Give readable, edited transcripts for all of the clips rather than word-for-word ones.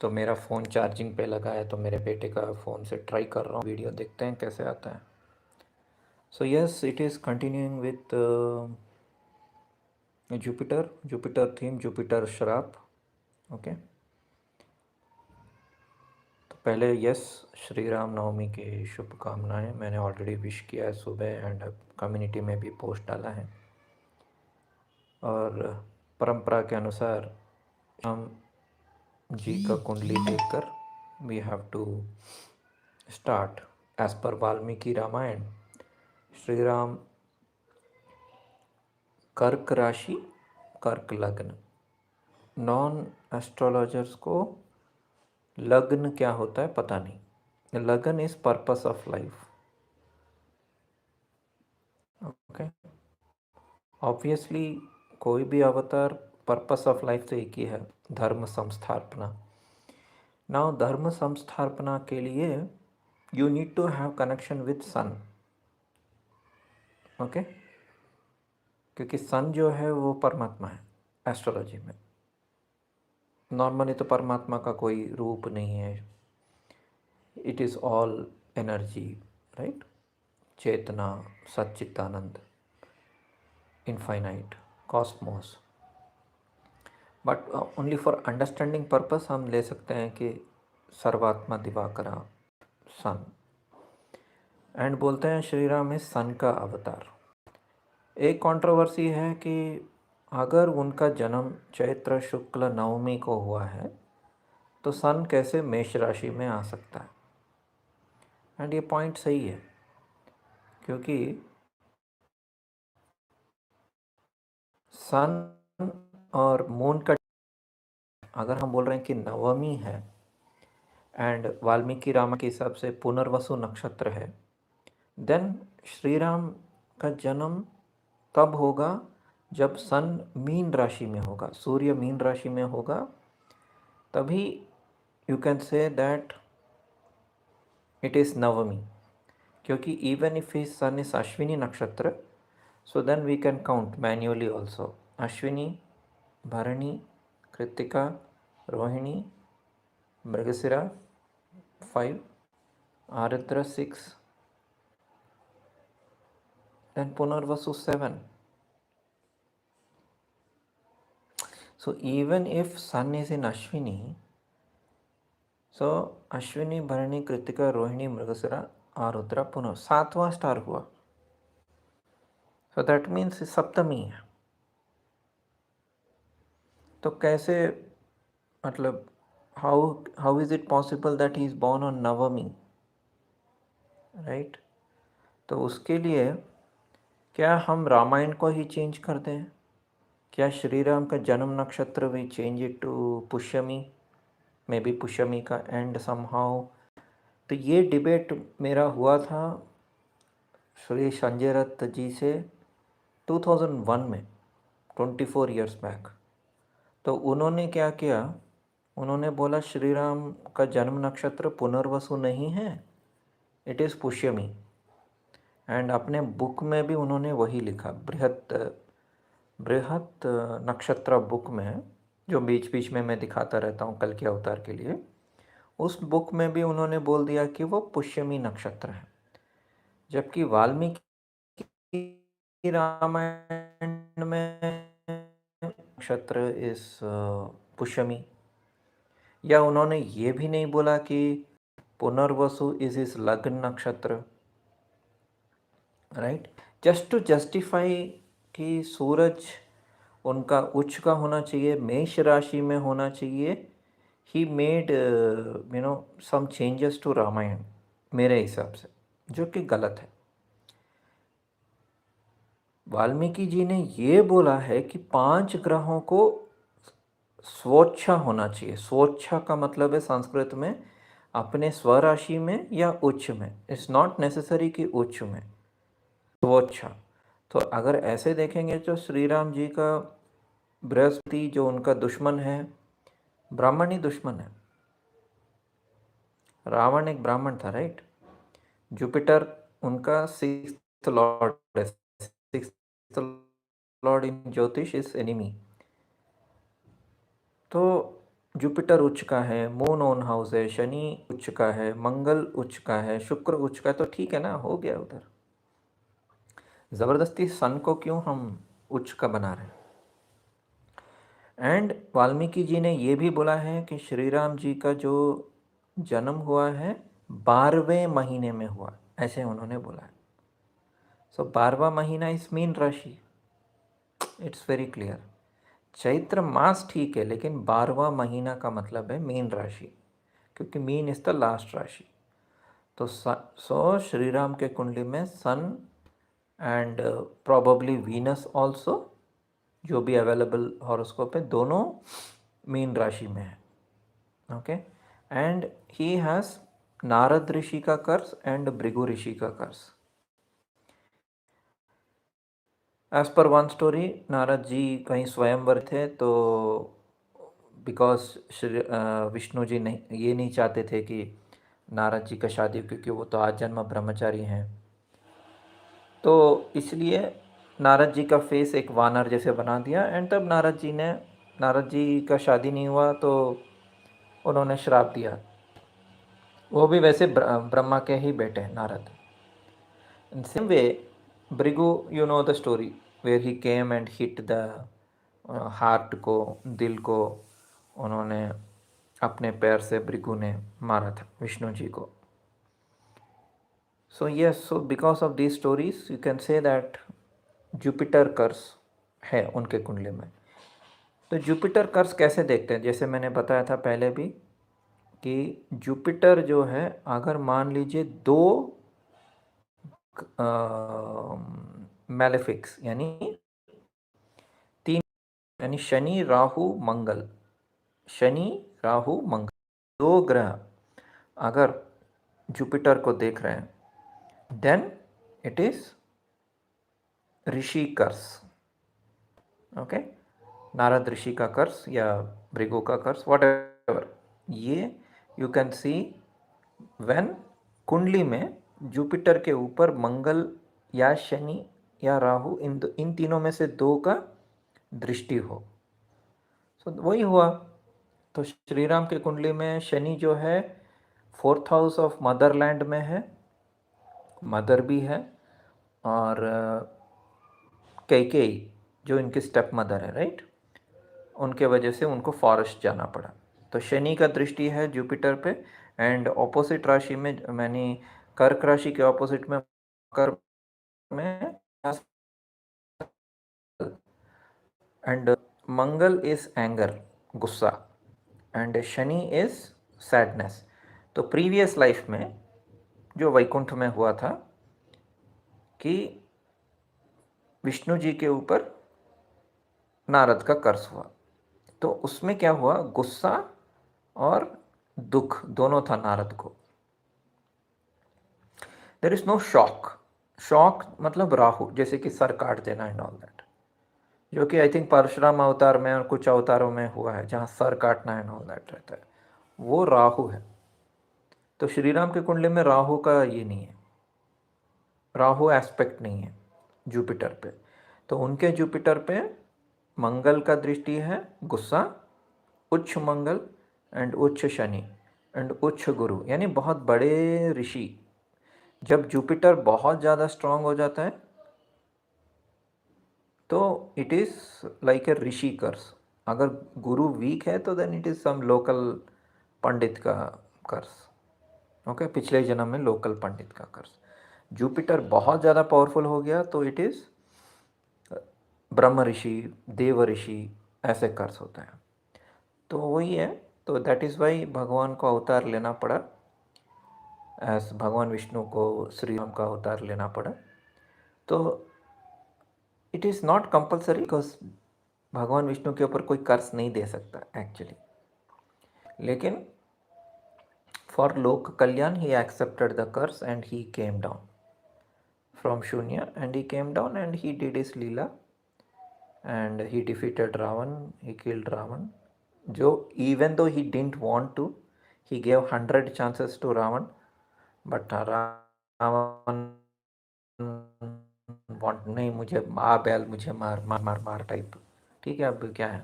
तो मेरा phone charging पे लगा है, तो मेरे बेटे का फ़ोन से ट्राई कर रहा हूँ, वीडियो देखते हैं कैसे आता है। So yes, it is continuing with Jupiter theme, Jupiter श्राप। ओके, तो पहले यस, श्री राम नवमी की शुभकामनाएं। मैंने ऑलरेडी विश किया है सुबह, एंड कम्युनिटी में भी पोस्ट डाला है। और परंपरा के अनुसार हम जी का कुंडली देखकर we have to start as per Valmiki Ramayan. Shri Ram कर्क राशि, कर्क लग्न। नॉन एस्ट्रोलॉजर्स को लग्न क्या होता है पता नहीं। लग्न is purpose of life. Okay, obviously कोई भी अवतार, पर्पस ऑफ लाइफ तो एक ही है, धर्म संस्थापना। नाउ धर्म संस्थापना के लिए you need to have connection with sun. Okay, क्योंकि सन जो है वो परमात्मा है एस्ट्रोलॉजी में। नॉर्मली तो परमात्मा का कोई रूप नहीं है, it is all energy, right? Chetana, Sachchidananda, infinite, cosmos. But only for understanding purpose हम ले सकते हैं कि सर्वात्मा दिवाकरा, सन। एंड बोलते हैं श्री राम इस सन का अवतार। एक कंट्रोवर्सी है कि अगर उनका जन्म चैत्र शुक्ल नवमी को हुआ है तो सन कैसे मेष राशि में आ सकता है। एंड ये पॉइंट सही है, क्योंकि सन और मून का, अगर हम बोल रहे हैं कि नवमी है एंड वाल्मीकि रामायण के हिसाब से पुनर्वसु नक्षत्र है, देन श्री राम का जन्म तब होगा जब सन मीन राशि में होगा, सूर्य मीन राशि में होगा, तभी you can say that it is नवमी। क्योंकि even if his son is Ashwini नक्षत्र, so then we can count manually also. Ashwini, Bharani, Krittika, Rohini, Mrigashira 5, Arudra 6, then Punarvasu 7. So even if sun is in Ashwini, so Ashwini, Bharani, Kritika, Rohini, Mrigasira, Arudra, Punar, 7वां star हुआ। So that means सप्तमी है। तो कैसे, मतलब how is it possible that he is born on Navami, right? तो उसके लिए क्या हम रामायण को ही चेंज कर दें? क्या श्री राम का जन्म नक्षत्र we change it to Pushyami, may be Pushyami का एंड समहाउ। तो ये डिबेट मेरा हुआ था श्री संजय दत्त जी से 2001 में, 24 इयर्स बैक। तो उन्होंने क्या किया, उन्होंने बोला श्री राम का जन्म नक्षत्र पुनर्वसु नहीं है, इट इज़ पुष्यमी। एंड अपने बुक में भी उन्होंने वही लिखा, बृहत नक्षत्र बुक में, जो बीच बीच में मैं दिखाता रहता हूँ कल के अवतार के लिए, उस बुक में भी उन्होंने बोल दिया कि वो पुष्यमी नक्षत्र है। जबकि वाल्मीकि रामायण में नक्षत्र इस पुष्यमी। या उन्होंने ये भी नहीं बोला कि पुनर्वसु इज इस लग्न नक्षत्र, राइट? जस्ट टू जस्टिफाई कि सूरज उनका उच्च का होना चाहिए, मेष राशि में होना चाहिए, he made some changes to Ramayana मेरे हिसाब से, जो कि गलत है। वाल्मीकि जी ने ये बोला है कि 5 ग्रहों को स्वोच्छा होना चाहिए। स्वोच्छा का मतलब है संस्कृत में अपने स्वराशि में या उच्च में, इट्स नॉट नेसेसरी कि उच्च में, स्वोच्छा। तो अगर ऐसे देखेंगे तो श्री राम जी का बृहस्पति जो उनका दुश्मन है, ब्राह्मण ही दुश्मन है। रावण एक ब्राह्मण था, राइट? जुपिटर उनका 6th लॉर्ड है, 6th लॉर्ड इन ज्योतिष इज एनिमी। तो जुपिटर उच्च का है, मून ऑन हाउस है, शनि उच्च का है, मंगल उच्च का है, शुक्र उच्च का है, तो ठीक है ना, हो गया उधर। ज़बरदस्ती सन को क्यों हम उच्च का बना रहे हैं। एंड वाल्मीकि जी ने ये भी बोला है कि श्री राम जी का जो जन्म हुआ है 12वें महीने में हुआ, ऐसे उन्होंने बोला है। सो 12वां महीना इस मीन राशि, इट्स वेरी क्लियर। चैत्र मास ठीक है, लेकिन 12वां महीना का मतलब है मीन राशि, क्योंकि मीन इज द लास्ट राशि। तो सो श्री राम के कुंडली में सन एंड प्रोबेबली वीनस ऑल्सो, जो भी अवेलेबल हॉरोस्कोप है, दोनों मीन राशि में है। Okay, and he has Narad ऋषि का कर्स एंड भृगु ऋषि का कर्स। एज पर वन स्टोरी, नारद जी कहीं स्वयंवर थे, तो बिकॉज विष्णु जी नहीं, ये नहीं चाहते थे कि नारद जी का शादी, क्योंकि वो तो आजन्म ब्रह्मचारी हैं, तो इसलिए नारद जी का फेस एक वानर जैसे बना दिया। एंड तब नारद जी का शादी नहीं हुआ, तो उन्होंने श्राप दिया। वो भी वैसे ब्रह्मा के ही बेटे Narad. In same way, Brigu, you know the story where he came and hit the heart को, दिल को उन्होंने अपने पैर से भृगु ने मारा था विष्णु जी को। So yes, so because of these stories you can say that Jupiter curse है उनके कुंडली में। तो जुपिटर कर्स कैसे देखते हैं, जैसे मैंने बताया था पहले भी कि जुपिटर जो है, अगर मान लीजिए दो मैलेफिक्स यानी तीन, यानी शनि राहु मंगल, शनि राहु मंगल दो ग्रह अगर जुपिटर को देख रहे हैं, देन इट इज ऋषि कर्स। ओके, नारद ऋषि का कर्स या भृगु का कर्स, वॉट एवर, ये यू कैन सी व्हेन कुंडली में जुपिटर के ऊपर मंगल या शनि या राहु, इन तीनों में से दो का दृष्टि हो। सो वही हुआ। तो श्री राम के कुंडली में शनि जो है 4th हाउस ऑफ मदरलैंड में है, मदर भी है, और कैकेयी जो इनकी स्टेप मदर है, राइट, उनके वजह से उनको फॉरेस्ट जाना पड़ा। तो शनि का दृष्टि है जुपिटर पे। एंड ऑपोजिट राशि में, मैंने कर्क राशि के ऑपोजिट में कर में, एंड मंगल इज एंगर, गुस्सा, एंड शनि इज सैडनेस। तो प्रीवियस लाइफ में जो वैकुंठ में हुआ था कि विष्णु जी के ऊपर नारद का कर्स हुआ, तो उसमें क्या हुआ, गुस्सा और दुख दोनों था नारद को। There is no shock, shock मतलब राहु, जैसे कि सर काट देना एंड ऑल दैट, जो कि आई थिंक परशुराम अवतार में और कुछ अवतारों में हुआ है, जहाँ सर काटना एंड ऑल दैट रहता है, वो राहु है। तो श्री राम के कुंडली में राहु का ये नहीं है, राहु एस्पेक्ट नहीं है जुपिटर पे। तो उनके जुपिटर पे मंगल का दृष्टि है, गुस्सा, उच्च मंगल एंड उच्च शनि एंड उच्च गुरु, यानी बहुत बड़े ऋषि। जब जुपिटर बहुत ज़्यादा स्ट्रांग हो जाता है तो इट इज़ लाइक ए ऋषि कर्स। अगर गुरु वीक है तो then it is some local pandit का कर्स। ओके, पिछले जन्म में लोकल पंडित का कर्स। जुपिटर बहुत ज़्यादा पावरफुल हो गया तो इट इज़ ब्रह्म ऋषि, देव ऋषि, ऐसे कर्स होते हैं। तो वही है, तो दैट इज़ वाई भगवान को अवतार लेना पड़ा, एस भगवान विष्णु को श्री राम का अवतार लेना पड़ा। तो it is not compulsory, because भगवान विष्णु के ऊपर कोई कर्स नहीं दे सकता एक्चुअली, लेकिन फॉर लोक कल्याण he accepted the curse and he came down from शून्य, and he came down and he did his leela and he defeated Ravan, he killed Ravan. जो even though he didn't want to, he gave 100 chances to Ravan, but Ravan want नहीं, मुझे मार बैल, मुझे मार मार मार मार टाइप, ठीक है, अब क्या है,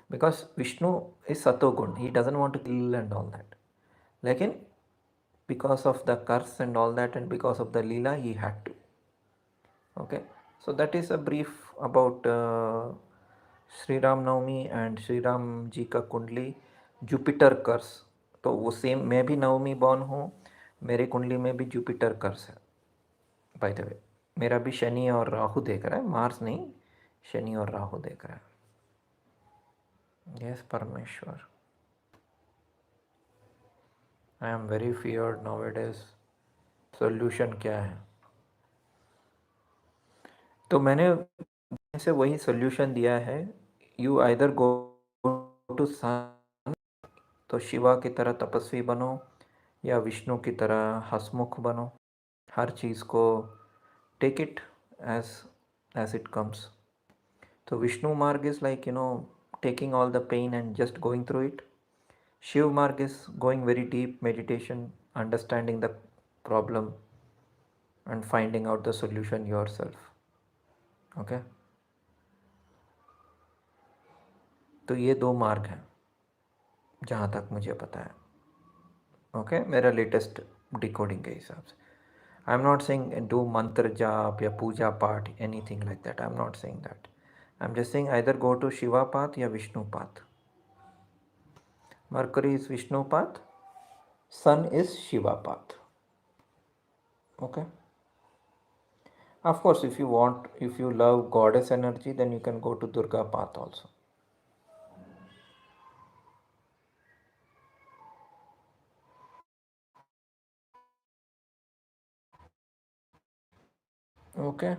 because Vishnu is Satogun. He doesn't want to kill and all that. Lekin because of the curse and all that, and because of the Leela, he had to. Okay, so that is a brief about Shri Ram Navami and Shri Ram ji का कुंडली Jupiter कर्स. तो वो same, मैं भी नवमी born हूँ, मेरे कुंडली में भी जुपिटर कर्स है. बाय द वे मेरा भी शनि और राहु देख रहा है, मार्स नहीं, शनि और राहु देख रहा है. यस परमेश्वर, I am very feared nowadays. Solution क्या है? तो मैंने से वही सॉल्यूशन दिया है. यू आइदर गो टू सन, तो शिवा की तरह तपस्वी बनो, या विष्णु की तरह हसमुख बनो. हर चीज़ को take it as it comes. तो Vishnu marg is like taking all the pain and just going through it. Shiv Marg is going very deep meditation, understanding the problem and finding out the solution yourself. Okay, तो ये दो मार्ग हैं जहाँ तक मुझे पता है. ओके, मेरा लेटेस्ट डिकोडिंग के हिसाब से. I am not saying do मंत्र जाप या पूजा पाठ, anything like that. I am not saying that. I am just saying either go to Shiva path या Vishnu path. Mercury is Vishnu path, Sun is Shiva path. Okay. Of course, if you love goddess energy, then you can go to Durga path also. Okay.